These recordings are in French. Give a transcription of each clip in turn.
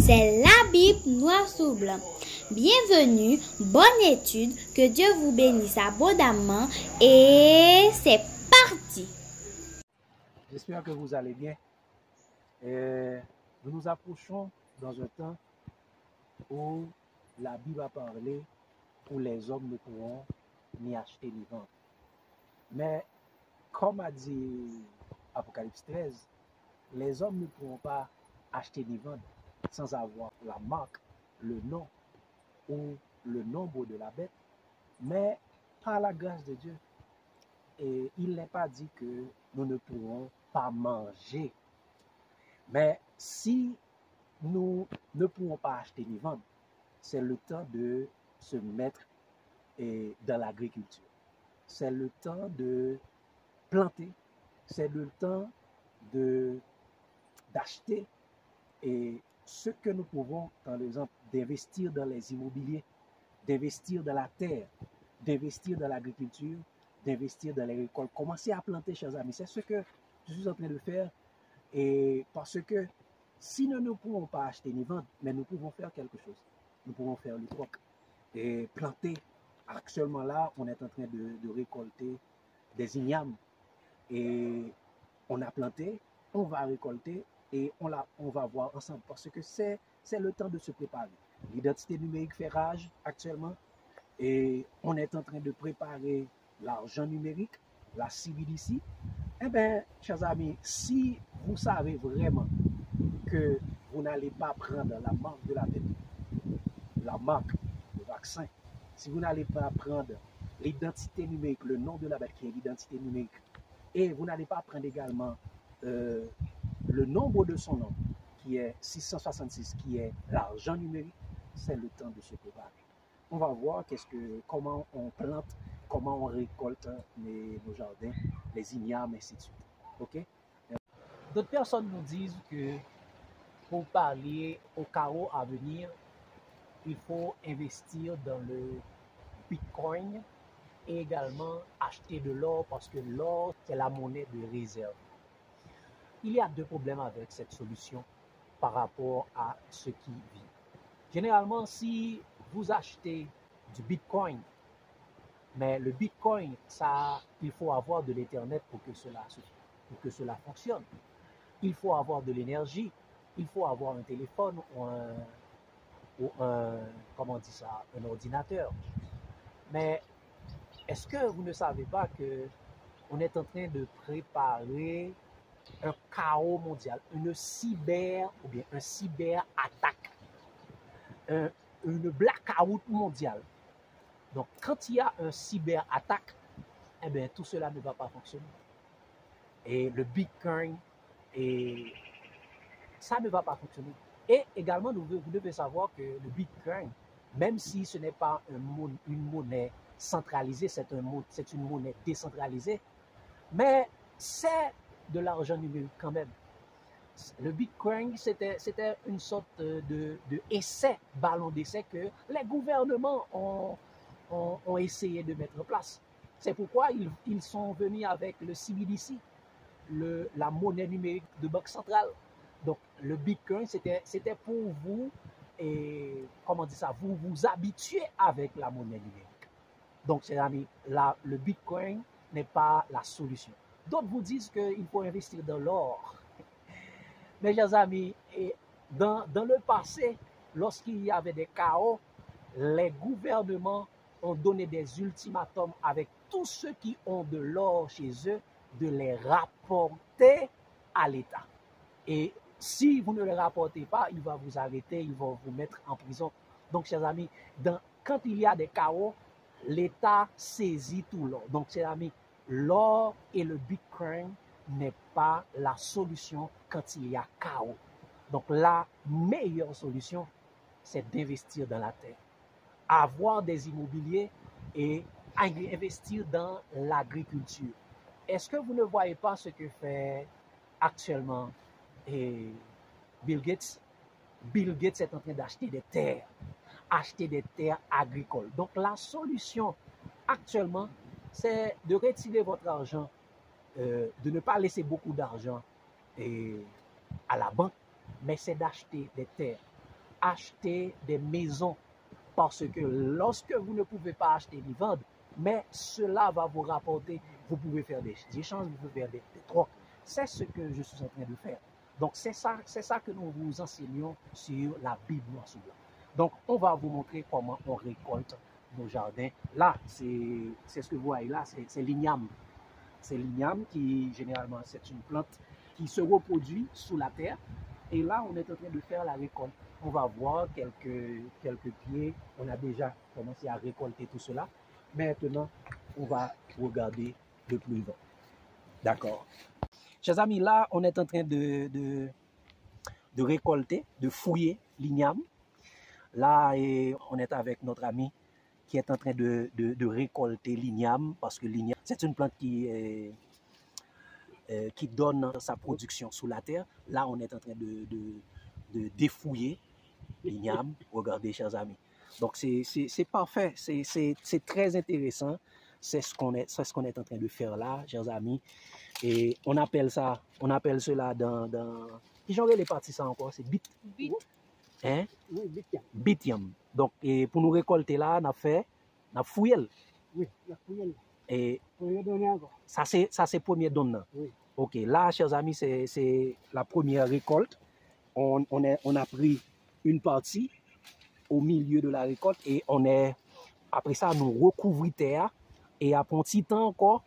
C'est la Bible noir sur blanc. Bienvenue, bonne étude, que Dieu vous bénisse abondamment et c'est parti. J'espère que vous allez bien. Nous nous approchons dans un temps où la Bible a parlé où les hommes ne pourront ni acheter ni vendre. Mais comme a dit Apocalypse 13, les hommes ne pourront pas acheter ni vendre sans avoir la marque, le nom ou le nombre de la bête. Mais par la grâce de Dieu, il n'est pas dit que nous ne pourrons pas manger. Mais si nous ne pourrons pas acheter ni vendre, c'est le temps de se mettre dans l'agriculture. C'est le temps de planter. C'est le temps d'acheter et ce que nous pouvons, par exemple, d'investir dans les immobiliers, d'investir dans la terre, d'investir dans l'agriculture, d'investir dans les récoltes. Commencez à planter, chers amis. C'est ce que je suis en train de faire. Et parce que si nous ne pouvons pas acheter ni vendre, mais nous pouvons faire quelque chose. Nous pouvons faire le troc et planter. Actuellement là, on est en train de récolter des ignames. Et on a planté, on va récolter et on va voir ensemble. Parce que c'est le temps de se préparer. L'identité numérique fait rage actuellement. Et on est en train de préparer l'argent numérique, la CBDC. Eh bien, chers amis, si vous savez vraiment que vous n'allez pas prendre la marque de la bête, la marque, le vaccin, si vous n'allez pas prendre l'identité numérique, le nom de la bête qui est l'identité numérique, et vous n'allez pas prendre également le nombre de son nom, qui est 666, qui est l'argent numérique, c'est le temps de se préparer. On va voir comment on plante, comment on récolte nos jardins, les ignames, ainsi de suite. OK? D'autres personnes nous disent que pour parler au chaos à venir, il faut investir dans le Bitcoin et également acheter de l'or parce que l'or, c'est la monnaie de réserve. Il y a deux problèmes avec cette solution par rapport à ce qui vit. Généralement, si vous achetez du Bitcoin, mais le Bitcoin, il faut avoir de l'Ethernet pour que cela fonctionne. Il faut avoir de l'énergie, il faut avoir un téléphone ou un ordinateur. Mais est-ce que vous ne savez pas qu'on est en train de préparer un chaos mondial, une cyberattaque, une blackout mondiale. Donc, quand il y a un cyberattaque, eh bien, tout cela ne va pas fonctionner. Et le Bitcoin, ça ne va pas fonctionner. Et également, vous devez savoir que le Bitcoin, même si ce n'est pas une monnaie centralisée, c'est une monnaie décentralisée, mais c'est de l'argent numérique quand même. Le Bitcoin, c'était une sorte de essai, ballon d'essai que les gouvernements ont essayé de mettre en place. C'est pourquoi ils sont venus avec le CBDC, la monnaie numérique de banque centrale. Donc, le Bitcoin, c'était pour vous, vous habituer avec la monnaie numérique. Donc, chers amis, le Bitcoin n'est pas la solution. D'autres vous disent qu'il faut investir dans l'or. Mes chers amis, dans le passé, lorsqu'il y avait des chaos, les gouvernements ont donné des ultimatums avec tous ceux qui ont de l'or chez eux de les rapporter à l'État. Et si vous ne le rapportez pas, il va vous arrêter, il va vous mettre en prison. Donc, chers amis, quand il y a des chaos, l'État saisit tout l'or. Donc, chers amis, l'or et le Bitcoin n'est pas la solution quand il y a chaos. Donc, la meilleure solution, c'est d'investir dans la terre, avoir des immobiliers et investir dans l'agriculture. Est-ce que vous ne voyez pas ce que fait actuellement Bill Gates? Bill Gates est en train d'acheter des terres agricoles. Donc, la solution actuellement, c'est de retirer votre argent, de ne pas laisser beaucoup d'argent à la banque, mais c'est d'acheter des terres. acheter des maisons parce que lorsque vous ne pouvez pas acheter ni vendre, mais cela va vous rapporter, vous pouvez faire des échanges, vous pouvez faire des trocs. C'est ce que je suis en train de faire. Donc c'est ça que nous vous enseignons sur la Bible noir sur blanc. Donc on va vous montrer comment on récolte nos jardins. Là, c'est ce que vous voyez là, c'est l'igname. C'est l'igname qui, généralement, c'est une plante qui se reproduit sous la terre. Et là, on est en train de faire la récolte. On va voir quelques pieds. On a déjà commencé à récolter tout cela. Maintenant, on va regarder de plus loin. D'accord. Chers amis, là, on est en train de récolter, de fouiller l'igname. Là, et on est avec notre ami qui est en train de récolter l'igname, parce que l'igname, c'est une plante qui donne sa production sous la terre. Là, on est en train de défouiller l'igname. Regardez, chers amis. Donc, c'est parfait. C'est très intéressant. C'est ce qu'on est en train de faire là, chers amis. Et on appelle cela dans qui j'aurais les parties ça encore, c'est bit. Hein? Oui, bitiam. Bitiam. Donc, et pour nous récolter là, on a fouillé. Oui, la fouille. Et Pour le donner encore. ça, c'est premier don. Oui. Ok, là, chers amis, c'est la première récolte. On a pris une partie au milieu de la récolte et après ça, nous recouvrons terre et après un petit temps encore,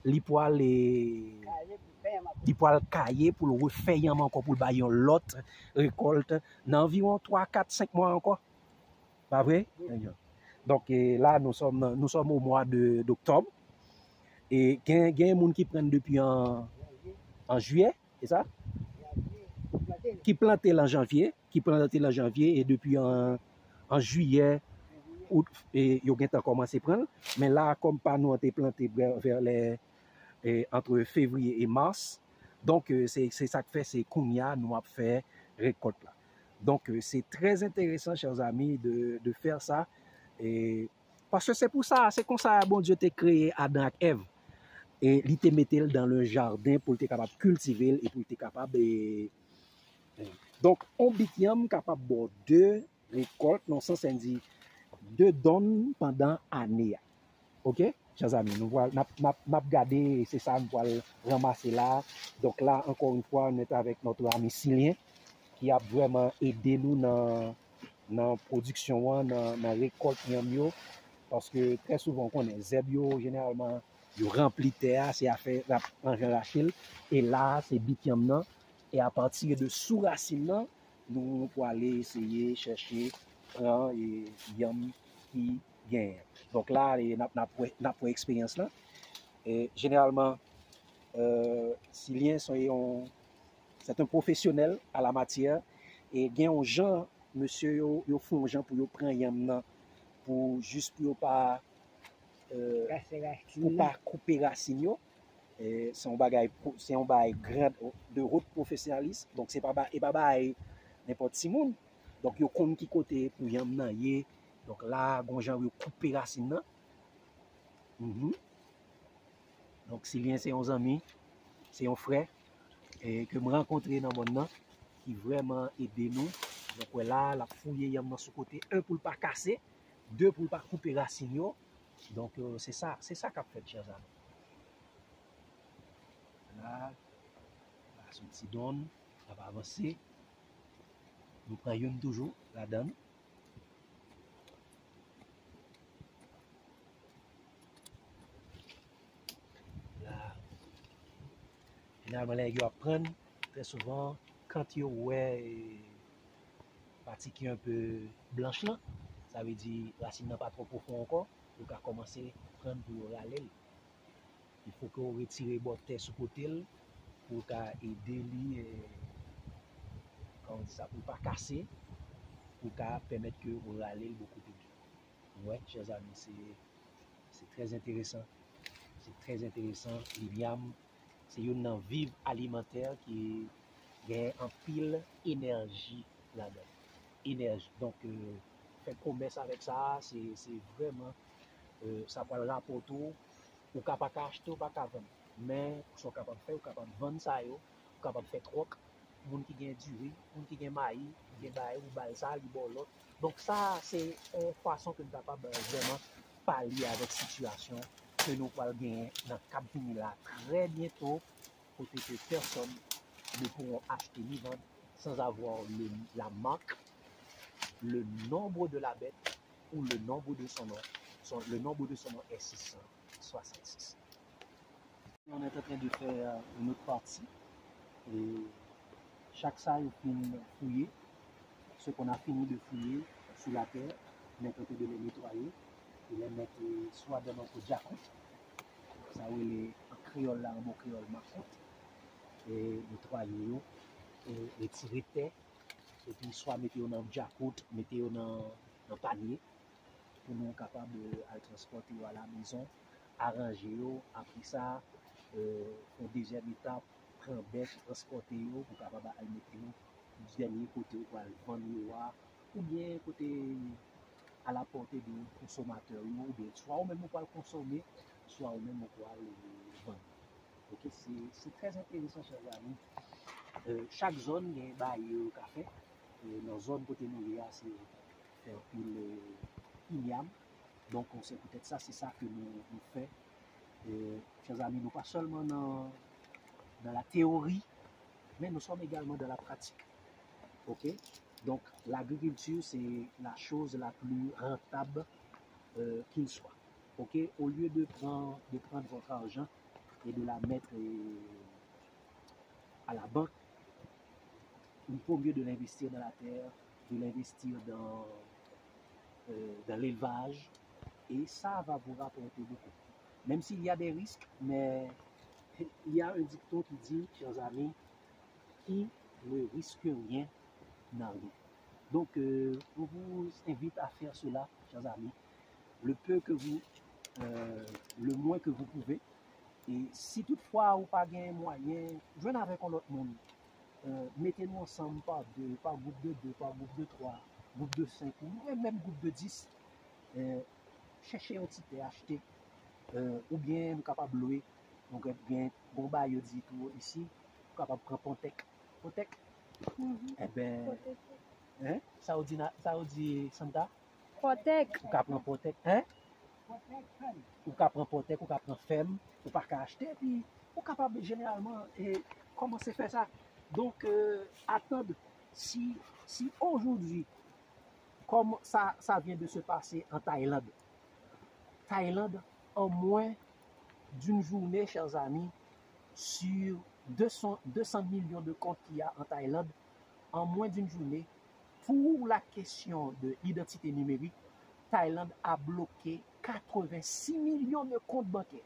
les poils cailler pour le refaire encore pour bailler l'autre récolte dans environ 3, 4, 5 mois encore. Pas vrai? Oui. Donc là, nous sommes au mois d'octobre. Et il y a des gens qui prennent depuis en juillet, c'est ça? Qui plantent en janvier, et depuis en juillet, août, et ils ont commencé à prendre. Mais là, comme pas nous, on a planté vers entre février et mars. Donc, c'est ça que fait, c'est Kounia, nous avons fait récolte là. Donc, c'est très intéressant, chers amis, de faire ça. Et, parce que c'est pour ça, c'est comme ça, bon Dieu t'a créé Adam et Ève. Et il te mettait dans le jardin pour être capable de cultiver et pour être capable de... Donc, on bitiam capable de deux récoltes, dans le sens dit deux dons pendant l'année. OK? Chers amis, nous voilà, n'a regardé, c'est ça, nous voilà ramasser là. Donc là, encore une fois, on est avec notre ami Silien qui a vraiment aidé nous dans la production, dans la récolte, parce que très souvent, on est zébio, généralement, il remplit terre, c'est à faire en Rachel, et là, c'est bitiam. Et à partir de sous-racine, nous pouvons aller essayer chercher et yam qui gagne. Donc là, on a pour expérience là. Et généralement, Silien, c'est un professionnel à la matière. Et il y a un gens, monsieur, ils font un gens pour prendre yam pour juste pour pas couper racine. C'est un bagage grand de haute professionnalisme. Donc c'est pas n'importe qui monde. Donc yo connaît qui côté pour yam nan yé. Donc là gon gens yo couper racine nan. Donc Silien c'est un ami, c'est un frère et que me rencontrer dans mon nan qui vraiment aidé nous. Donc là la fouiller yam nan sous côté, un pour pas casser, deux pour pas couper racine yo. Donc c'est ça qu'a fait chers amis. Là, son petit donne, ça va avancer. Nous prenons toujours la donne. Là, finalement, les gens apprennent très souvent quand ils ont partie qui est un peu blanche là, ça veut dire racine n'est pas trop profond encore, donc à commencer à prendre pour râler. Il faut qu'on retire les bottes sous côté pour aider lui ça pour pas casser, pour permettre que vous râlez beaucoup plus dur. Ouais, chers amis, c'est très intéressant. C'est très intéressant. L'igname, c'est une vive alimentaire qui a en pile énergie là-dedans. Énergie. Donc, faire commerce avec ça, c'est vraiment, ça peut le rapporter, ou capable d'acheter ou pas capable. Mais, vous êtes capable de faire, vous capable de vendre ça, vous capable de faire troc. moun qui gen durée, moun qui gen maï, qui gen bail ou bail ça, li bon l'autre. Donc ça, c'est une façon que nous sommes capables vraiment parler avec la situation que nous allons gagner dans le cap là très bientôt, côté que personne ne pourront acheter ni vendre sans avoir la marque, le nombre de la bête ou le nombre de son nom. Le nombre de son nom est 666. On est en train de faire une autre partie. Et chaque salle est fouillé. Ce qu'on a fini de fouiller sous la terre, on est en train de les nettoyer. Et les mettre soit dans notre jacout, ça où il est en créole là, en bon créole marcoute, et nettoyer et tirer terre. Et puis soit mettre dans le jacout, mettre dans un panier pour nous capables de transporter à la maison, arranger. Après ça, en deuxième étape, prendre bête, transporter pour capable de mettre du dernier côté pour vendre ou bien côté à la portée du consommateur ou bien soit ou même pour le consommer, soit ou même pour le vendre. Ok, c'est très intéressant, chers amis. Chaque zone il y a un bail au café. Dans la zone côté nous c'est faire une igname. Donc on sait peut-être ça, c'est ça que nous faisons. Chers amis, nous pas seulement dans la théorie, mais nous sommes également dans la pratique. Ok? Donc l'agriculture, c'est la chose la plus rentable qu'il soit. Ok? Au lieu de prendre votre argent et de la mettre à la banque, il faut mieux de l'investir dans la terre, de l'investir dans l'élevage, et ça va vous rapporter beaucoup. Même s'il y a des risques, mais il y a un dicton qui dit, chers amis, qui ne risque rien n'a rien. Donc, on vous invite à faire cela, chers amis, le moins que vous pouvez. Et si toutefois vous n'avez pas de moyens, jouez avec l'autre monde. Mettez-nous ensemble par deux, par groupe de 2, par groupe de 3, groupe de 5, ou même groupe de 10. Cherchez un petit acheter. Ou bien nous sommes capables de louer. Donc, bien, bon, bah, il dit tout ici, nous sommes capables de prendre Pontec. Pontec? Eh bien, hein? Ça vous dit Santa? Pontec. Ou qu'à prendre Pontec, hein? Ou qu'à prendre Pontec, ou qu'à prendre Femme, ou pas qu'à acheter, puis ou capable généralement et commencer à faire ça. Donc, attendre, si aujourd'hui, comme ça vient de se passer en Thaïlande, en moins d'une journée, chers amis, sur 200 millions de comptes qu'il y a en Thaïlande, en moins d'une journée, pour la question de l'identité numérique, Thaïlande a bloqué 86 millions de comptes bancaires.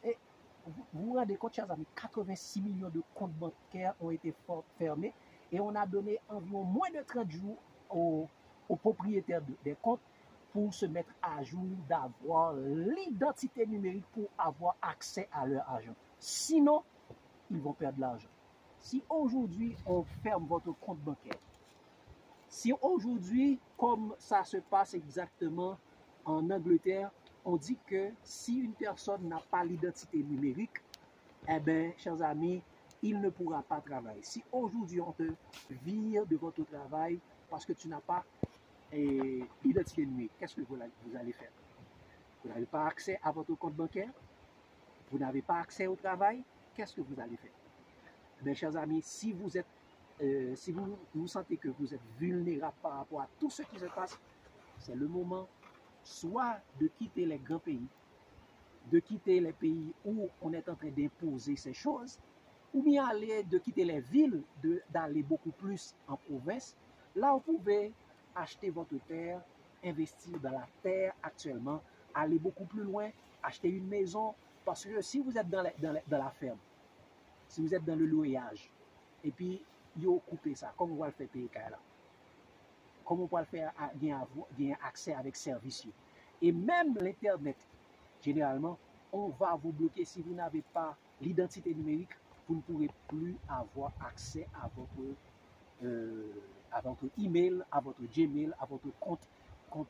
Et vous vous rendez compte, chers amis, 86 millions de comptes bancaires ont été fermés et on a donné environ moins de 30 jours aux propriétaires des comptes pour se mettre à jour, d'avoir l'identité numérique pour avoir accès à leur argent. Sinon, ils vont perdre l'argent. Si aujourd'hui, on ferme votre compte bancaire, si aujourd'hui, comme ça se passe exactement en Angleterre, on dit que si une personne n'a pas l'identité numérique, eh bien, chers amis, il ne pourra pas travailler. Si aujourd'hui, on te vire de votre travail parce que tu n'as pas l'identité numérique, qu'est-ce que vous allez faire? Vous n'avez pas accès à votre compte bancaire, vous n'avez pas accès au travail, qu'est-ce que vous allez faire? Mes chers amis, si vous êtes, si vous sentez que vous êtes vulnérable par rapport à tout ce qui se passe, c'est le moment soit de quitter les grands pays, de quitter les pays où on est en train d'imposer ces choses, ou bien de quitter les villes, d'aller beaucoup plus en province. Là, vous pouvez acheter votre terre, investir dans la terre actuellement, aller beaucoup plus loin, acheter une maison, parce que si vous êtes dans la ferme, si vous êtes dans le louage, et puis vous coupez ça, comment vous allez faire payer là? Comment vous allez faire gagner accès avec service? Et même l'Internet, généralement, on va vous bloquer si vous n'avez pas l'identité numérique, vous ne pourrez plus avoir accès à votre email, à votre Gmail, à votre compte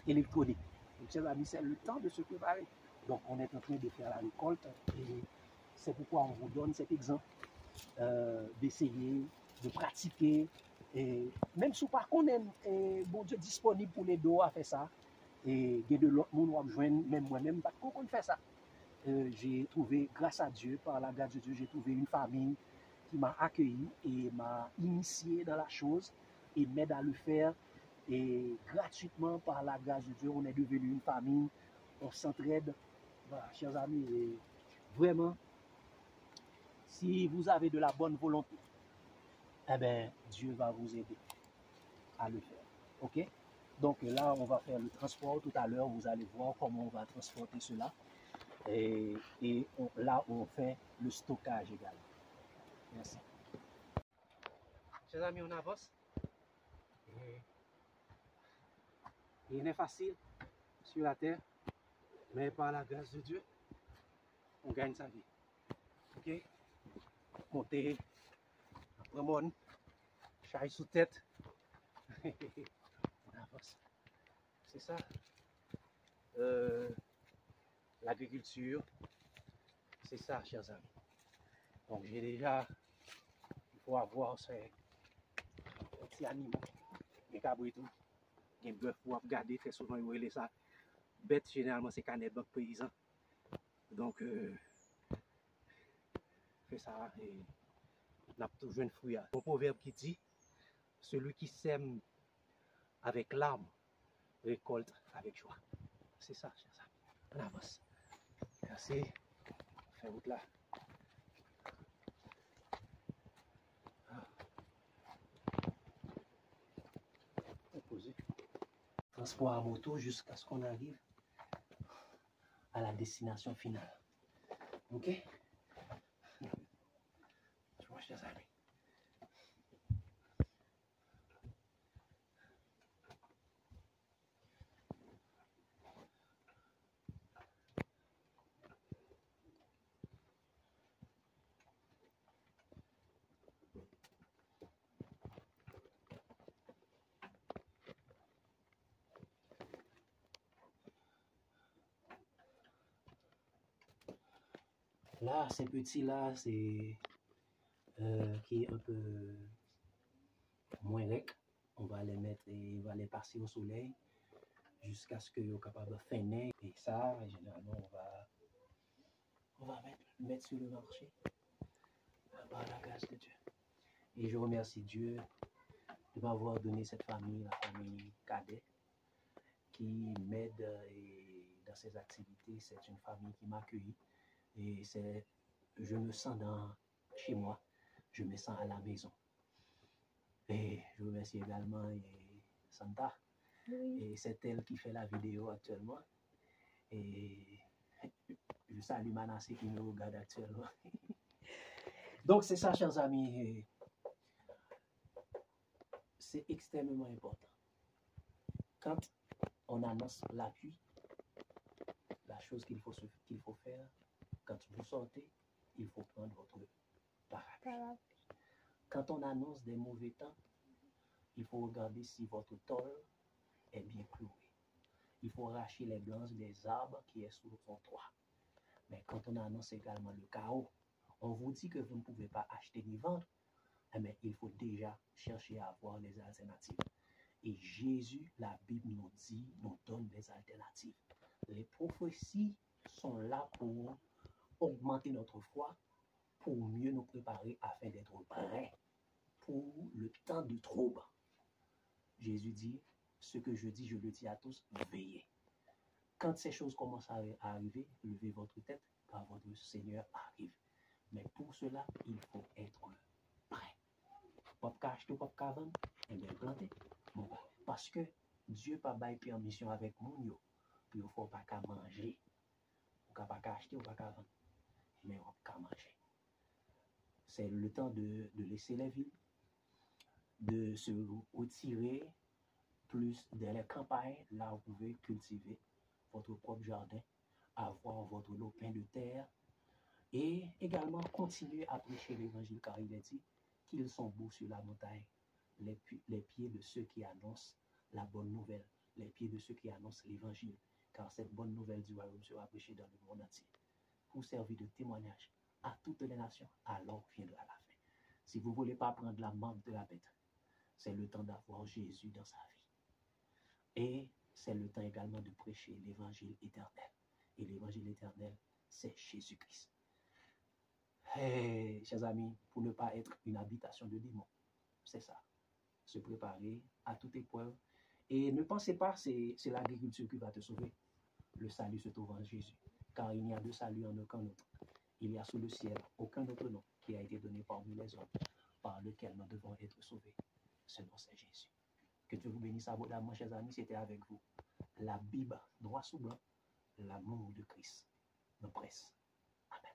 électronique. Donc, chers amis, c'est le temps de se préparer. Donc, on est en train de faire la récolte et c'est pourquoi on vous donne cet exemple d'essayer de pratiquer. Et même si par contre, bon Dieu disponible pour les deux à faire ça, et il y a de l'autre monde qui joindre, même moi-même, pas qu'on fait ça. J'ai trouvé, grâce à Dieu, par la grâce de Dieu, j'ai trouvé une famille qui m'a accueilli et m'a initié dans la chose et m'aide à le faire. Et gratuitement, par la grâce de Dieu, on est devenu une famille, on s'entraide. Voilà, chers amis, et vraiment, si vous avez de la bonne volonté, eh bien, Dieu va vous aider à le faire. OK? Donc là, on va faire le transport tout à l'heure. Vous allez voir comment on va transporter cela. Et là, on fait le stockage également. Merci. Chers amis, on avance. Il n'est facile sur la terre, mais par la grâce de Dieu, on gagne sa vie. OK? Monter, prendre chaille sous tête. On avance. C'est ça. L'agriculture, c'est ça, chers amis. Donc j'ai déjà, il faut avoir ces petits animaux, des cabritos, des bœufs pour regarder, très souvent ils voient ça. Bête, généralement, c'est canet banque paysan. Donc, fait ça et on a toujours un fruit. Un proverbe qui dit, celui qui sème avec larmes récolte avec joie. C'est ça, chers amis. On avance. Merci. On fait route là. Poser. Transport à moto jusqu'à ce qu'on arrive à la destination finale. OK? Tu vois, chers amis. Là, ces petits-là, c'est qui est un peu moins rec. On va les mettre et on va les passer au soleil jusqu'à ce qu'ils soient capables de finir. Et ça, généralement, on va mettre sur le marché par la grâce de Dieu. Et je remercie Dieu de m'avoir donné cette famille, la famille Cadet, qui m'aide dans ses activités. C'est une famille qui m'accueille. Et je me sens chez moi, je me sens à la maison. Et je remercie également Santa. Oui. Et c'est elle qui fait la vidéo actuellement. Et je salue Manassé qui me regarde actuellement. Donc c'est ça, chers amis. C'est extrêmement important. Quand on annonce l'appui, la chose qu'il faut faire, quand vous sortez, il faut prendre votre parapluie. Quand on annonce des mauvais temps, il faut regarder si votre tôle est bien clouée. Il faut arracher les branches des arbres qui est sous son toit. Mais quand on annonce également le chaos, on vous dit que vous ne pouvez pas acheter ni vendre, mais il faut déjà chercher à avoir les alternatives. Et Jésus, la Bible nous dit, nous donne des alternatives. Les prophéties sont là pour augmenter notre foi, pour mieux nous préparer afin d'être prêts pour le temps de trouble. Jésus dit, ce que je dis, je le dis à tous, veillez. Quand ces choses commencent à arriver, levez votre tête, car votre Seigneur arrive. Mais pour cela, il faut être prêt. Pas acheter, pas vendre, et bien planter. Bon, parce que Dieu n'a pas de permission avec nous, puis il ne faut pas qu'à manger. On ne peut pas acheter, on ne peut pas vendre. Mais on peut manger. C'est le temps de laisser les villes, de se retirer plus dans les campagnes, là vous pouvez cultiver votre propre jardin, avoir votre lopin de terre et également continuer à prêcher l'évangile, car il est dit qu'ils sont beaux sur la montagne, les pieds de ceux qui annoncent la bonne nouvelle, les pieds de ceux qui annoncent l'évangile, car cette bonne nouvelle du royaume sera prêchée dans le monde entier pour servir de témoignage à toutes les nations, alors viendra la fin. Si vous ne voulez pas prendre la manque de la bête, c'est le temps d'avoir Jésus dans sa vie. Et c'est le temps également de prêcher l'évangile éternel. Et l'évangile éternel, c'est Jésus-Christ. Hey, chers amis, pour ne pas être une habitation de démons, c'est ça. Se préparer à toute épreuve. Et ne pensez pas que c'est l'agriculture qui va te sauver. Le salut se trouve en Jésus. Car il n'y a de salut en aucun autre. Il y a sous le ciel aucun autre nom qui a été donné parmi les hommes par lequel nous devons être sauvés. Ce nom, c'est Jésus. Que Dieu vous bénisse abondamment, chers amis. C'était avec vous la Bible, noir sous blanc, l'amour de Christ nous presse. Amen.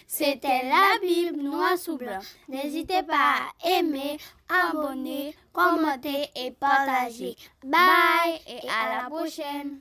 C'était la Bible noir sous blanc. N'hésitez pas à aimer, abonner, commenter et partager. Bye et à la prochaine.